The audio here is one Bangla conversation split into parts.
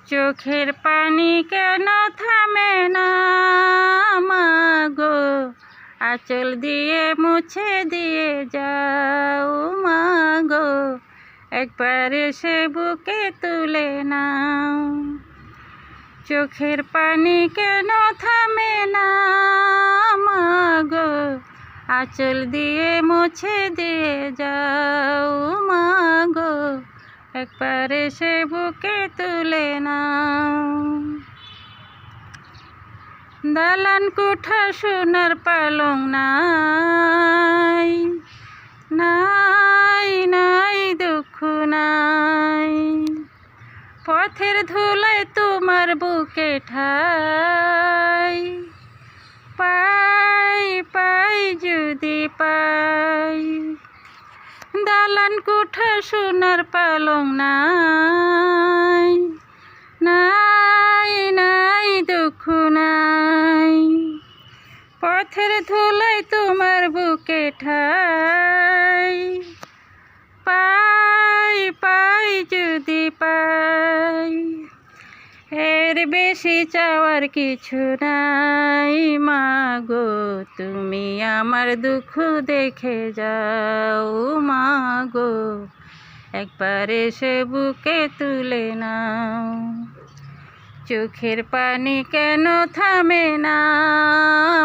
চোখের পানি কেন থামে না মাগো, আঁচল দিয়ে মুছে দিয়ে যাও মাগো, একবার এসে বুকে তুলে নাও। চোখের পানি কেন থামে না মাগো, আঁচল দিয়ে মুছে দিয়ে যাও মাগো, একবার এসে বুকে তুলে নাও। দালান কোঠা সোনার পালং নাই, নাই নাই দুঃখ নাই, পথের ধুলায় তোমার বুকে ঠাই, পাই পাই যদি পাই। দালান কোঠা সোনার পালং নাই, নাই নাই দুঃখ নাই, পথের ধুলায় তোমার বুকে ঠাই, পাই পাই যদি পাই। এর বেশি চাওয়ার কিছু নাই মাগো, তুমি আমার দুঃখ দেখে যাও মাগো, একবার এসে বুকে তুলে নাও। চোখের পানি কেন থামে না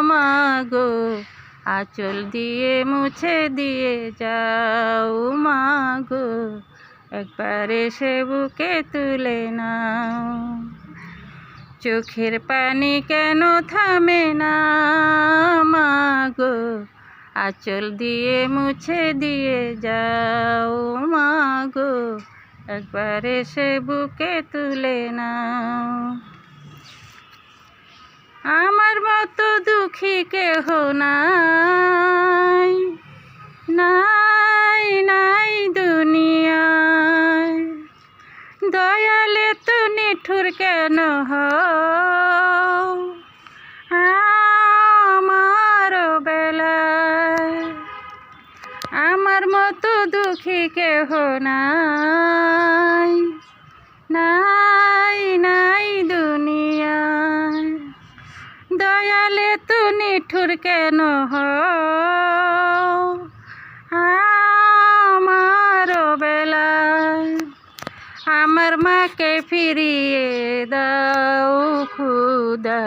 মাগো, আঁচল দিয়ে মুছে দিয়ে যাও মাগো, একবার এসে বুকে তুলে নাও। চোখের পানি কেন থামে না মাগো, আঁচল দিয়ে মুছে দিয়ে যাও মাগো, একবার এসে বুকে তুলে নাও। আমার মতো দুঃখী কেহ নাই, নাই নাই দুনিয়ায়, দয়ালে তো নিঠুর কেন হও আমার বেলায়। আমার মতো দুঃখী কেহ নাই, নাই নাই দুনিয়ায়, দয়ালে তো নিঠুর কেন হও আমার বেলায়। আমার মাকে ফিরিয়ে দাও খুদা,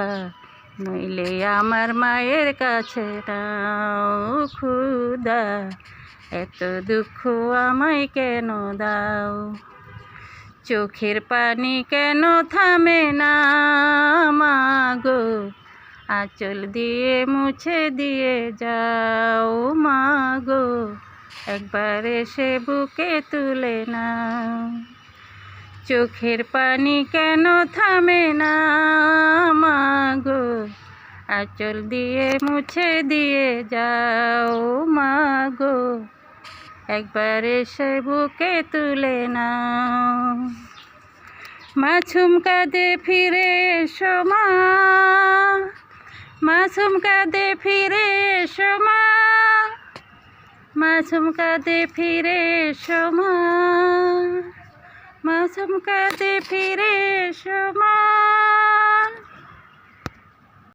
নইলে আমার মায়ের কাছে নাও খুদা, এত দুঃখ আমায় কেন দাও। চোখের পানি কেন থামে না মাগো, আঁচল দিয়ে মুছে দিয়ে যাও মাগো, একবার এসে বুকে তুলে নাও। চোখের পানি কেন থামে না মাগো, আঁচল দিয়ে মুছে দিয়ে যাও মাগো, একবার এসে বুকে তুলে নাও। মাছুম কাঁদে ফিরে এসো মা, মাছুম কাঁদে ফিরে এসো মা, মাছুম কাঁদে ফিরে এসো মা, মাছুম কাঁদে ফিরে এসো মা।